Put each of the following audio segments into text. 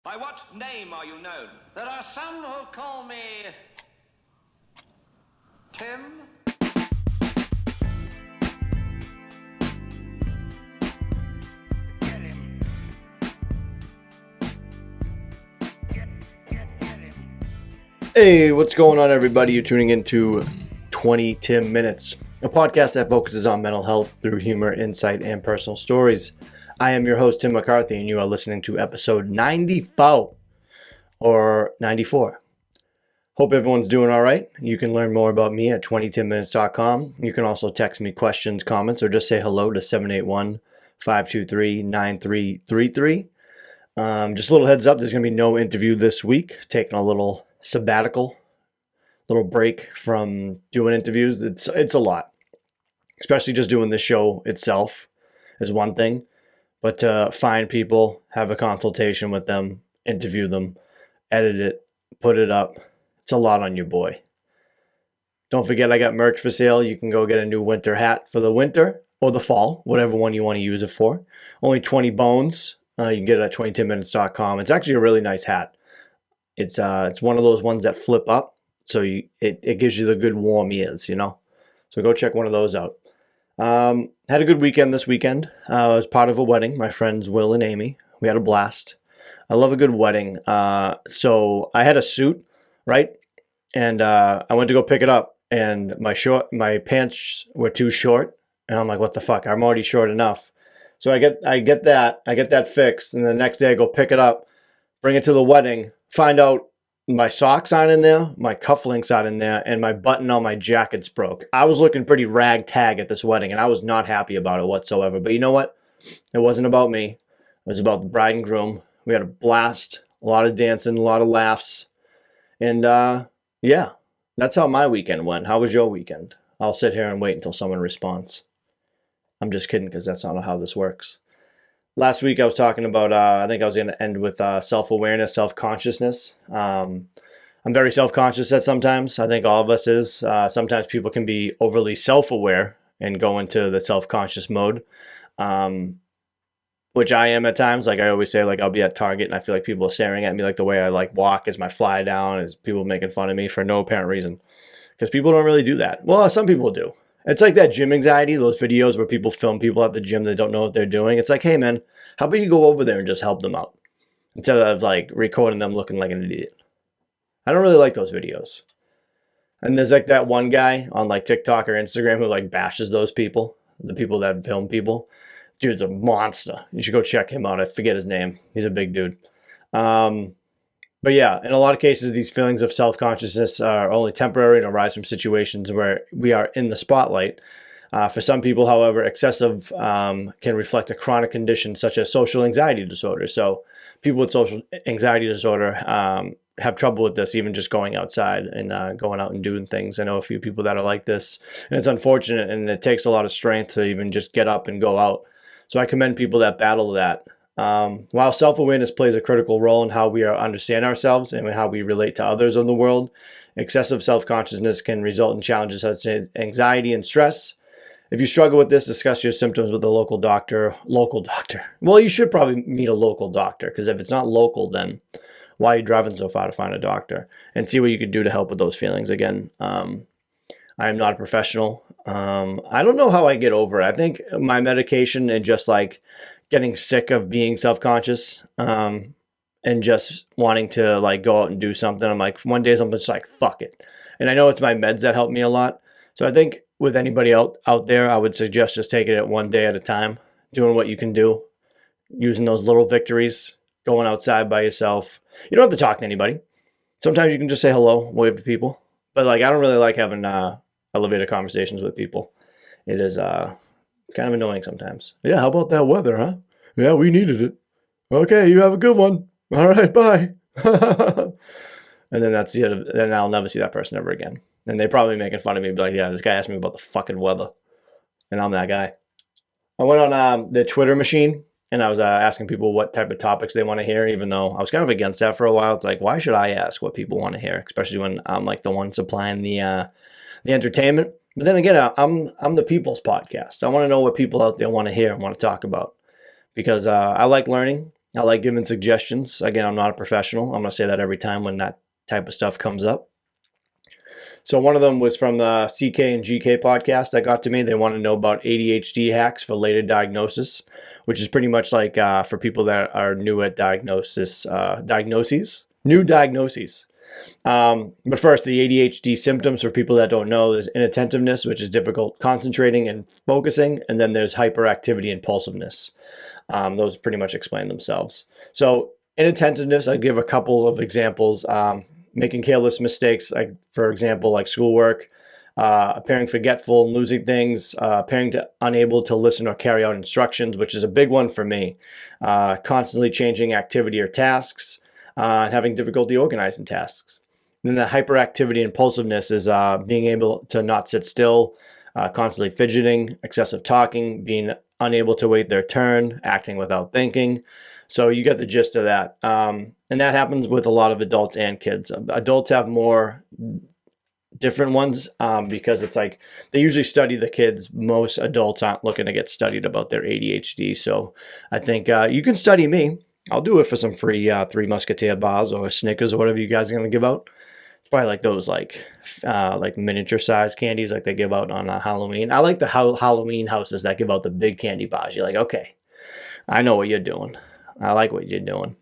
By what name are you known? There are some who call me Tim. Hey, what's going on, everybody? You're tuning into 20 Tim Minutes, a podcast that focuses on mental health through humor, insight, and personal stories. I am your host, Tim McCarthy, and you are listening to episode 94, or 94. Hope everyone's doing all right. You can learn more about me at 20timminutes.com. You can also text me questions, comments, or just say hello to 781-523-9333. Just a little heads up, there's going to be no interview this week. Taking a little sabbatical, little break from doing interviews. It's a lot, especially just doing the show itself is one thing, but to find people, have a consultation with them, interview them, edit it, put it up, it's a lot on your boy. Don't forget, I got merch for sale. You can go get a new winter hat for the winter or the fall, whatever one you want to use it for. Only 20 bones. You can get it at 20timminutes.com. It's actually a really nice hat. It's one of those ones that flip up, so it gives you the good warm ears, you know. So go check one of those out. Had a good weekend this weekend. I was part of a wedding. My friends Will and Amy. We had a blast. I love a good wedding. So I had a suit, right? And I went to go pick it up, and my pants were too short, and I'm like, what the fuck? I'm already short enough. So I get that fixed, and the next day I go pick it up, bring it to the wedding. Find out my socks aren't in there, my cufflinks aren't in there, and my button on my jacket's broke. I was looking pretty ragtag at this wedding, and I was not happy about it whatsoever. But you know what? It wasn't about me. It was about the bride and groom. We had a blast, a lot of dancing, a lot of laughs. And yeah, that's how my weekend went. How was your weekend? I'll sit here and wait until someone responds. I'm just kidding, because that's not how this works. Last week I was talking about, I think I was going to end with self-awareness, self-consciousness. I'm very self-conscious at sometimes. I think all of us is. Sometimes people can be overly self-aware and go into the self-conscious mode, which I am at times. Like I always say, like I'll be at Target and I feel like people are staring at me, like the way I like walk as my fly down, is people making fun of me for no apparent reason. Because people don't really do that. Well, some people do. It's like that gym anxiety, those videos where people film people at the gym that don't know what they're doing. It's like, hey man, how about you go over there and just help them out instead of like recording them looking like an idiot. I don't really like those videos. And there's like that one guy on like TikTok or Instagram who like bashes those people, the people that film people. Dude's a monster. You should go check him out. I forget his name. He's a big dude. But yeah, in a lot of cases, these feelings of self-consciousness are only temporary and arise from situations where we are in the spotlight. For some people, however, excessive can reflect a chronic condition such as social anxiety disorder. So people with social anxiety disorder have trouble with this, even just going outside and going out and doing things. I know a few people that are like this, and it's unfortunate, and it takes a lot of strength to even just get up and go out. So I commend people that battle that. While self-awareness plays a critical role in how we understand ourselves and how we relate to others in the world, excessive self-consciousness can result in challenges such as anxiety and stress. If you struggle with this, discuss your symptoms with a local doctor. Well, you should probably meet a local doctor, because if it's not local, then why are you driving so far to find a doctor? And see what you can do to help with those feelings. Again, I am not a professional. I don't know how I get over it. I think my medication and just like getting sick of being self-conscious and just wanting to like go out and do something. I'm like, one day I'm just like, fuck it. And I know it's my meds that help me a lot. So I think with anybody out there, I would suggest just taking it one day at a time, doing what you can do, using those little victories, going outside by yourself. You don't have to talk to anybody. Sometimes you can just say hello, wave to people. But like, I don't really like having elevator conversations with people. It is kind of annoying sometimes. Yeah, how about that weather, huh? Yeah, we needed it. Okay, you have a good one. All right, bye. And then that's it. Then I'll never see that person ever again. And they're probably making fun of me, be like, yeah, this guy asked me about the fucking weather. And I'm that guy. I went on the Twitter machine, and I was asking people what type of topics they want to hear, even though I was kind of against that for a while. It's like, why should I ask what people want to hear, especially when I'm like the one supplying the entertainment? But then again, I'm the people's podcast. I want to know what people out there want to hear and want to talk about, because I like learning. I like giving suggestions. Again, I'm not a professional. I'm going to say that every time when that type of stuff comes up. So one of them was from the CK and GK podcast that got to me. They want to know about ADHD hacks for later diagnosis, which is pretty much like for people that are new at new diagnoses. But first, the ADHD symptoms for people that don't know, there's inattentiveness, which is difficult concentrating and focusing. And then there's hyperactivity and impulsiveness. Those pretty much explain themselves. So inattentiveness, I give a couple of examples. Making careless mistakes, like for example, like schoolwork, appearing forgetful and losing things, appearing unable to listen or carry out instructions, which is a big one for me. Constantly changing activity or tasks, having difficulty organizing tasks. And then the hyperactivity and impulsiveness is being able to not sit still, constantly fidgeting, excessive talking, being unable to wait their turn, acting without thinking. So you get the gist of that. And that happens with a lot of adults and kids. Adults have more different ones because it's like they usually study the kids. Most adults aren't looking to get studied about their ADHD. So I think you can study me. I'll do it for some free Three Musketeer bars or Snickers or whatever you guys are going to give out. It's probably like those like miniature size candies like they give out on Halloween. I like the Halloween houses that give out the big candy bars. You're like, okay, I know what you're doing. I like what you're doing.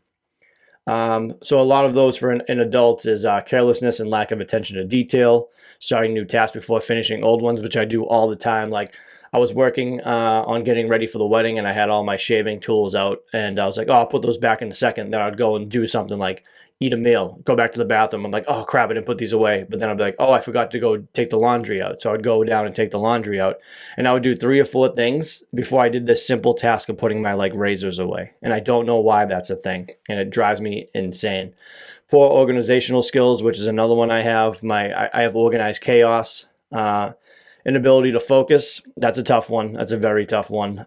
So a lot of those for in adults is carelessness and lack of attention to detail, starting new tasks before finishing old ones, which I do all the time. Like I was working on getting ready for the wedding and I had all my shaving tools out and I was like, oh, I'll put those back in a second. Then I'd go and do something like eat a meal, go back to the bathroom. I'm like, oh crap, I didn't put these away. But then I'd be like, oh, I forgot to go take the laundry out. So I'd go down and take the laundry out. And I would do 3 or 4 things before I did this simple task of putting my like razors away. And I don't know why that's a thing. And it drives me insane. Poor organizational skills, which is another one I have. I have organized chaos. Inability to focus. That's a tough one. That's a very tough one.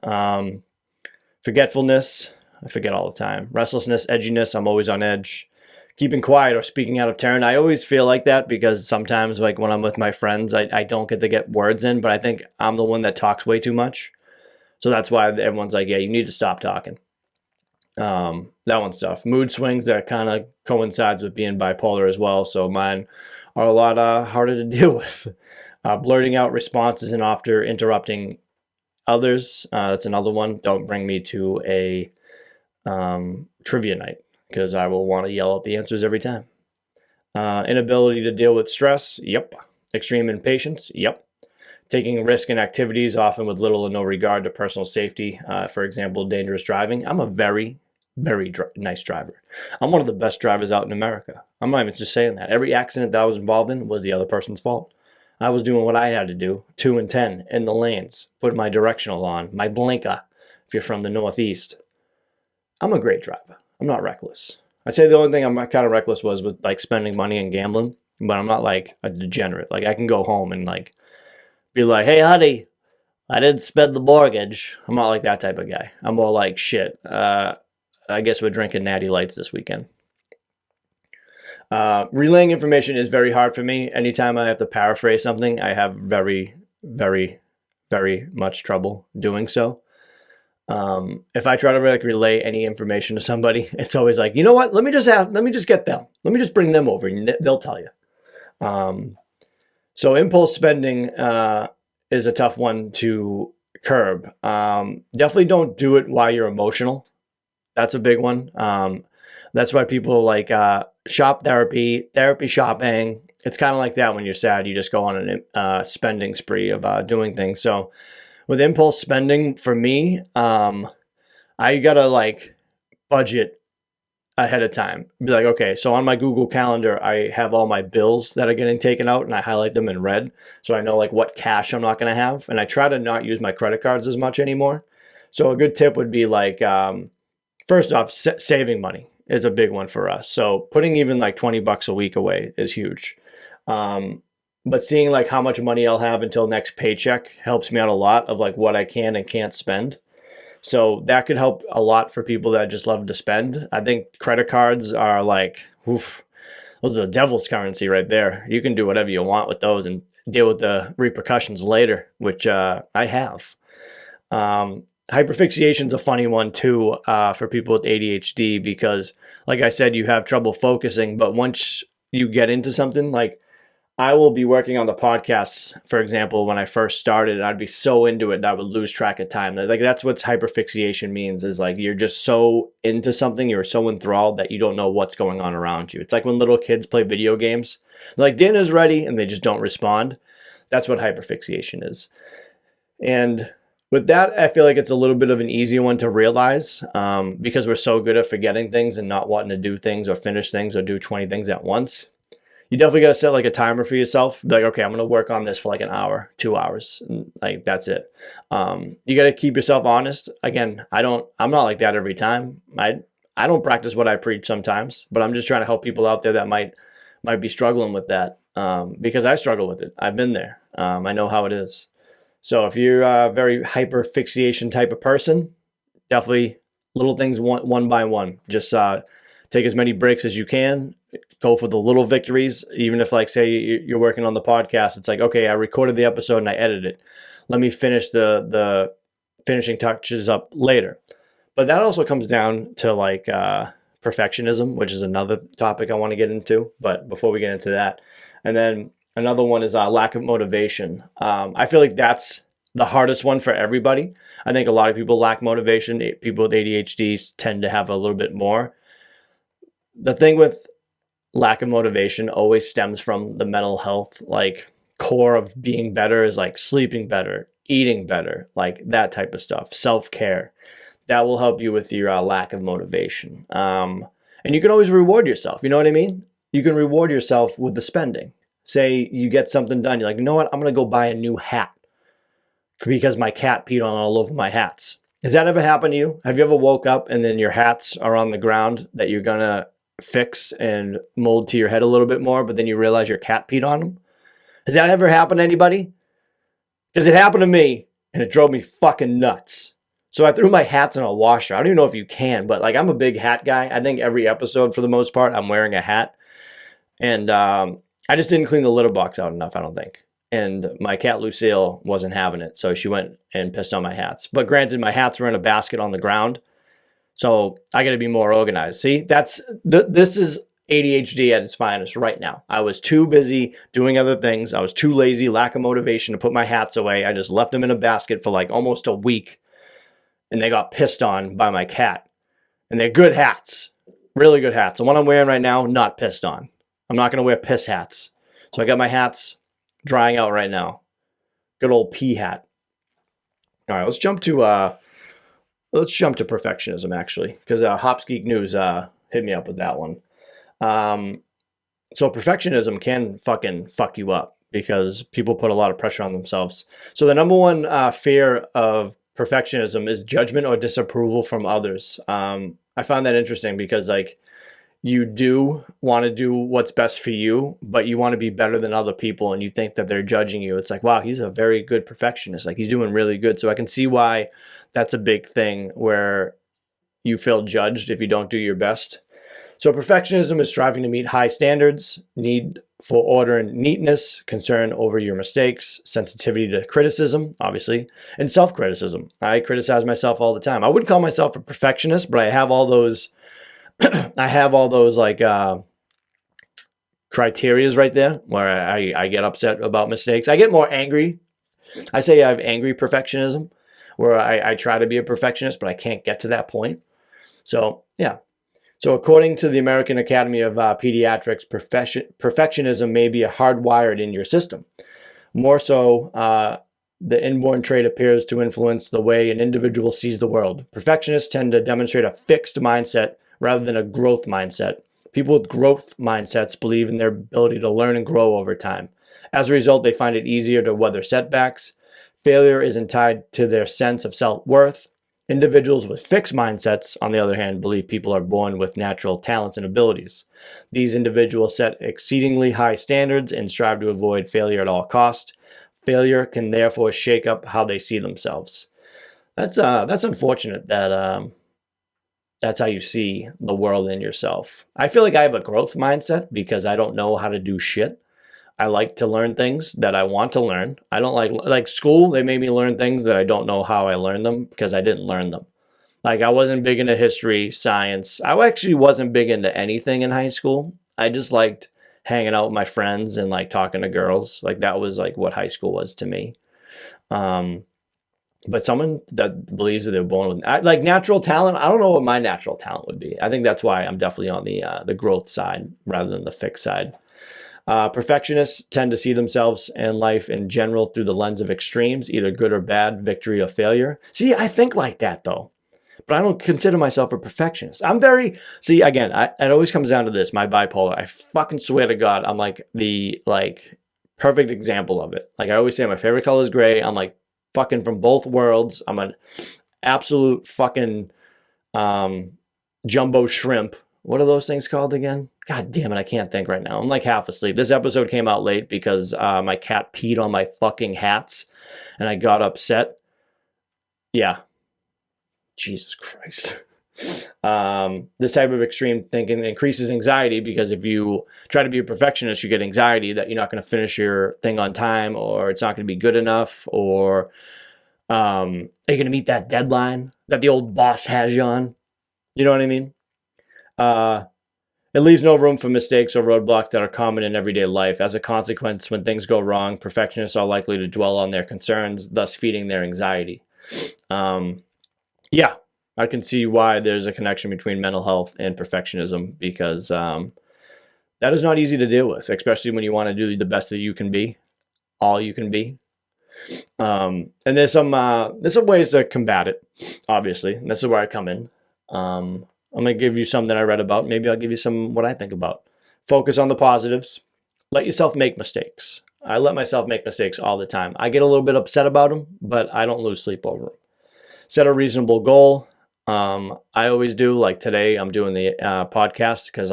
Forgetfulness. I forget all the time. Restlessness, edginess. I'm always on edge. Keeping quiet or speaking out of turn. I always feel like that because sometimes like when I'm with my friends, I don't get to get words in, but I think I'm the one that talks way too much. So that's why everyone's like, yeah, you need to stop talking. That one's tough. Mood swings, that kind of coincides with being bipolar as well. So mine are a lot harder to deal with. Blurting out responses and after interrupting others. That's another one. Don't bring me to a trivia night, because I will want to yell out the answers every time. Inability to deal with stress. Yep. Extreme impatience. Yep. Taking risk in activities, often with little or no regard to personal safety. For example, dangerous driving. I'm a very, very nice driver. I'm one of the best drivers out in America. I'm not even just saying that. Every accident that I was involved in was the other person's fault. I was doing what I had to do, 2 and 10 in the lanes, put my directional on, my blinker, if you're from the Northeast. I'm a great driver. I'm not reckless. I'd say the only thing I'm kind of reckless was with like spending money and gambling, but I'm not like a degenerate. Like I can go home and like be like, hey, honey, I didn't spend the mortgage. I'm not like that type of guy. I'm more like, shit, I guess we're drinking Natty Lights this weekend. Relaying information is very hard for me. Anytime I have to paraphrase something, I have very, very, very much trouble doing so. If I try to like relay any information to somebody, it's always like, you know what? Let me just get them. Let me just bring them over and they'll tell you. So impulse spending is a tough one to curb. Definitely don't do it while you're emotional. That's a big one. That's why people like shop therapy shopping. It's kind of like that when you're sad. You just go on a spending spree of doing things. So with impulse spending, for me, I gotta like budget ahead of time. Be like, okay, so on my Google Calendar, I have all my bills that are getting taken out and I highlight them in red. So I know like what cash I'm not gonna have. And I try to not use my credit cards as much anymore. So a good tip would be like, first off, saving money is a big one for us. So putting even like $20 a week away is huge. But seeing like how much money I'll have until next paycheck helps me out a lot of like what I can and can't spend. So that could help a lot for people that just love to spend. I think credit cards are like, oof, those are the devil's currency right there. You can do whatever you want with those and deal with the repercussions later, which I have. hyperfixation's a funny one too, for people with ADHD, because like I said, you have trouble focusing, but once you get into something, like I will be working on the podcast, for example, when I first started, I'd be so into it that I would lose track of time. Like that's what hyperfixation means, is like you're just so into something, you're so enthralled that you don't know what's going on around you. It's like when little kids play video games. They're like, dinner's ready, and they just don't respond. That's what hyperfixation is. And with that, I feel like it's a little bit of an easy one to realize, because we're so good at forgetting things and not wanting to do things or finish things or do 20 things at once. You definitely got to set like a timer for yourself. Be like, okay, I'm going to work on this for like an hour, 2 hours. And like, that's it. You got to keep yourself honest. Again, I'm not like that every time. I don't practice what I preach sometimes, but I'm just trying to help people out there that might be struggling with that, because I struggle with it. I've been there. I know how it is. So if you're a very hyperfixation type of person, definitely little things one by one. Just take as many breaks as you can. Go for the little victories. Even if, like, say you're working on the podcast, it's like, okay, I recorded the episode and I edited it. Let me finish the finishing touches up later. But that also comes down to like perfectionism, which is another topic I want to get into. But before we get into that, and then another one is lack of motivation. I feel like that's the hardest one for everybody. I think a lot of people lack motivation. People with ADHD tend to have a little bit more. The thing with lack of motivation always stems from the mental health, like core of being better is like sleeping better, eating better, like that type of stuff, self-care. That will help you with your lack of motivation. And you can always reward yourself. You know what I mean? You can reward yourself with the spending. Say you get something done. You're like, you know what? I'm going to go buy a new hat because my cat peed on all over my hats. Has that ever happened to you? Have you ever woke up and then your hats are on the ground that you're going to fix and mold to your head a little bit more, but then you realize your cat peed on them? Has that ever happened to anybody? Because it happened to me, and it drove me fucking nuts. So I threw my hats in a washer. I don't even know if you can, but like I'm a big hat guy. I think every episode, for the most part, I'm wearing a hat. And I just didn't clean the litter box out enough, I don't think. And my cat Lucille wasn't having it, so she went and pissed on my hats. But granted, my hats were in a basket on the ground, so I got to be more organized. See, this is ADHD at its finest right now. I was too busy doing other things. I was too lazy, lack of motivation to put my hats away. I just left them in a basket for like almost a week, and they got pissed on by my cat. And they're good hats, really good hats. The one I'm wearing right now, not pissed on. I'm not going to wear piss hats. So I got my hats drying out right now. Good old pea hat. All right, let's jump to perfectionism, actually, because Hops Geek News hit me up with that one. So perfectionism can fucking fuck you up because people put a lot of pressure on themselves. So the number one fear of perfectionism is judgment or disapproval from others. I found that interesting because like you do want to do what's best for you, but you want to be better than other people, and you think that they're judging you. It's like, wow, he's a very good perfectionist. Like he's doing really good. So I can see why that's a big thing where you feel judged if you don't do your best. So perfectionism is striving to meet high standards, need for order and neatness, concern over your mistakes, sensitivity to criticism, obviously, and self-criticism. I criticize myself all the time. I wouldn't call myself a perfectionist, but I have all those like criterias right there where I get upset about mistakes. I get more angry. I say I have angry perfectionism, where I try to be a perfectionist, but I can't get to that point. So yeah. So according to the American Academy of Pediatrics, perfectionism may be hardwired in your system. More so, the inborn trait appears to influence the way an individual sees the world. Perfectionists tend to demonstrate a fixed mindset rather than a growth mindset. People with growth mindsets believe in their ability to learn and grow over time. As a result, they find it easier to weather setbacks. Failure isn't tied to their sense of self-worth. Individuals with fixed mindsets, on the other hand, believe people are born with natural talents and abilities. These individuals set exceedingly high standards and strive to avoid failure at all costs. Failure can therefore shake up how they see themselves. That's unfortunate that that's how you see the world and yourself. I feel like I have a growth mindset because I don't know how to do shit. I like to learn things that I want to learn. I don't like school. They made me learn things that I don't know how I learned them because I didn't learn them. Like I wasn't big into history, science. I actually wasn't big into anything in high school. I just liked hanging out with my friends and like talking to girls. Like that was like what high school was to me. But someone that believes that they're born with like natural talent, I don't know what my natural talent would be. I think that's why I'm definitely on the growth side rather than the fixed side. Perfectionists tend to see themselves and life in general through the lens of extremes, either good or bad, victory or failure. See, I think like that though, but I don't consider myself a perfectionist. I'm very, see, again, it always comes down to this, my bipolar. I fucking swear to God, I'm like the perfect example of it. Like I always say, my favorite color is gray. I'm like fucking from both worlds. I'm an absolute fucking jumbo shrimp. What are those things called again? God damn it, I can't think right now. I'm like half asleep. This episode came out late because my cat peed on my fucking hats and I got upset. Yeah. Jesus Christ. This type of extreme thinking increases anxiety because if you try to be a perfectionist, you get anxiety that you're not going to finish your thing on time or it's not going to be good enough or are you going to meet that deadline that the old boss has you on? You know what I mean? It leaves no room for mistakes or roadblocks that are common in everyday life. As a consequence, when things go wrong, perfectionists are likely to dwell on their concerns, thus feeding their anxiety. Yeah, I can see why there's a connection between mental health and perfectionism because that is not easy to deal with, especially when you want to do the best that you can be, all you can be. And there's some ways to combat it, obviously. And this is where I come in. I'm going to give you some that I read about. Maybe I'll give you some what I think about. Focus on the positives. Let yourself make mistakes. I let myself make mistakes all the time. I get a little bit upset about them, but I don't lose sleep over them. Set a reasonable goal. I always do. Like today, I'm doing the podcast because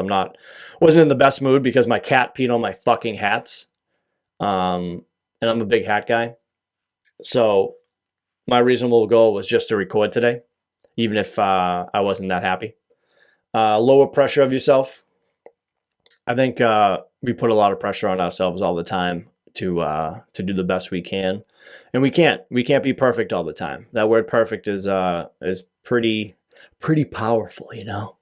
wasn't in the best mood because my cat peed on my fucking hats. And I'm a big hat guy. So my reasonable goal was just to record today, even if I wasn't that happy. Lower pressure of yourself. I think we put a lot of pressure on ourselves all the time to do the best we can, and we can't be perfect all the time. That word perfect is pretty powerful, you know.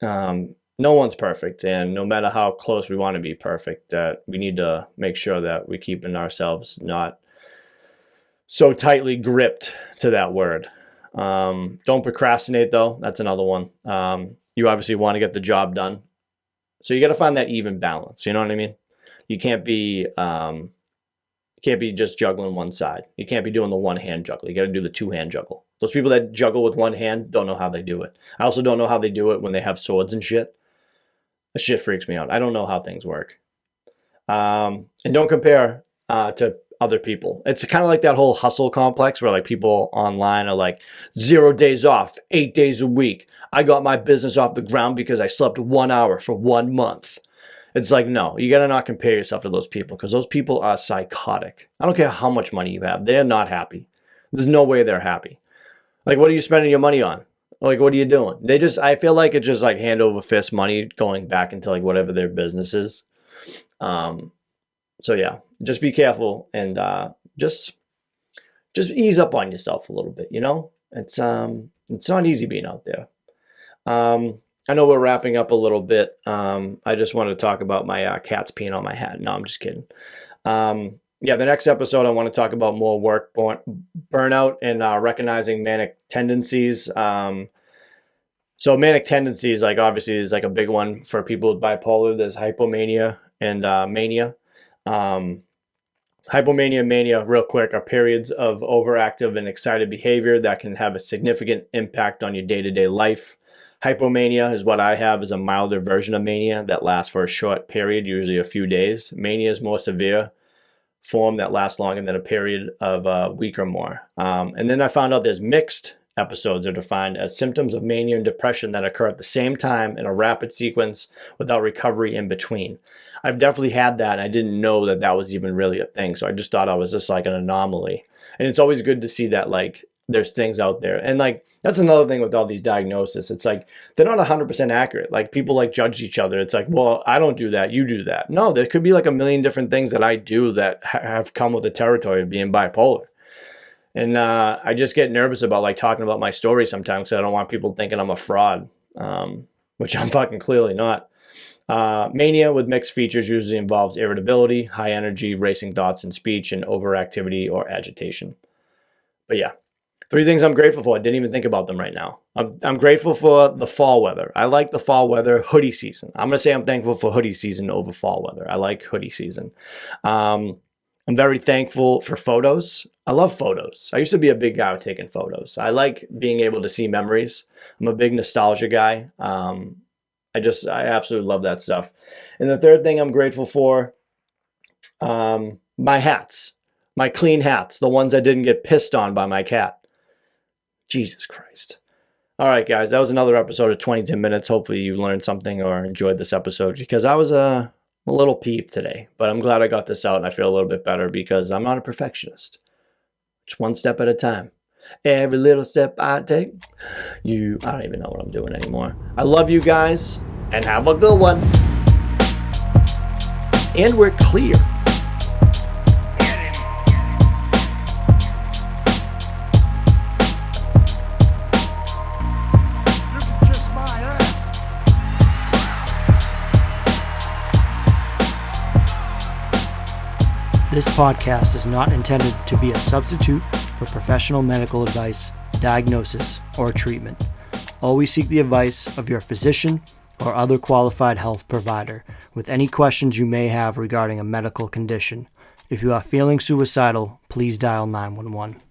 No one's perfect, and no matter how close we want to be perfect, we need to make sure that we're keeping ourselves not so tightly gripped to that word. Don't procrastinate though. That's another one. You obviously want to get the job done. So you got to find that even balance. You know what I mean? You can't be just juggling one side. You can't be doing the one hand juggle. You got to do the two hand juggle. Those people that juggle with one hand don't know how they do it. I also don't know how they do it when they have swords and shit. That shit freaks me out. I don't know how things work. And don't compare to other people. It's kind of like that whole hustle complex where like people online are like 0 days off, 8 days a week. I got my business off the ground because I slept 1 hour for 1 month. It's like, no, you got to not compare yourself to those people because those people are psychotic. I don't care how much money you have. They're not happy. There's no way they're happy. Like, what are you spending your money on? Like, what are you doing? I feel like it's just like hand over fist money going back into like whatever their business is. So yeah, just be careful and just ease up on yourself a little bit. You know, it's not easy being out there. I know we're wrapping up a little bit. I just wanted to talk about my cat's peeing on my hat. No, I'm just kidding. Yeah, the next episode I want to talk about more work burnout and recognizing manic tendencies. So manic tendencies, like obviously, is like a big one for people with bipolar. There's hypomania and mania. Hypomania and mania, real quick, are periods of overactive and excited behavior that can have a significant impact on your day-to-day life. Hypomania is what I have, is a milder version of mania that lasts for a short period, usually a few days. Mania is more severe form that lasts longer than a period of a week or more. And then I found out there's mixed episodes are defined as symptoms of mania and depression that occur at the same time in a rapid sequence without recovery in between. I've definitely had that, and I didn't know that that was even really a thing. So I just thought I was just like an anomaly. And it's always good to see that like there's things out there. And like, that's another thing with all these diagnoses. It's like, they're not 100% accurate. Like, people like judge each other. It's like, well, I don't do that, you do that. No, there could be like a million different things that I do that have come with the territory of being bipolar. And I just get nervous about like talking about my story sometimes, because I don't want people thinking I'm a fraud, which I'm fucking clearly not. Mania with mixed features usually involves irritability, high energy, racing thoughts and speech, and overactivity or agitation. But yeah, 3 things I'm grateful for. I didn't even think about them right now. I'm grateful for the fall weather. I like the fall weather, hoodie season. I'm going to say I'm thankful for hoodie season over fall weather. I like hoodie season. I'm very thankful for photos. I love photos. I used to be a big guy with taking photos. I like being able to see memories. I'm a big nostalgia guy. I absolutely love that stuff. And the 3rd thing I'm grateful for, my hats. My clean hats, the ones that didn't get pissed on by my cat. Jesus Christ. All right, guys, that was another episode of 22 Minutes. Hopefully you learned something or enjoyed this episode, because I was a little peeved today. But I'm glad I got this out and I feel a little bit better, because I'm not a perfectionist. Just one step at a time. Every little step I take, I don't even know what I'm doing anymore. I love you guys, and have a good one. And we're clear. This podcast is not intended to be a substitute for professional medical advice, diagnosis, or treatment. Always seek the advice of your physician or other qualified health provider with any questions you may have regarding a medical condition. If you are feeling suicidal, please dial 911.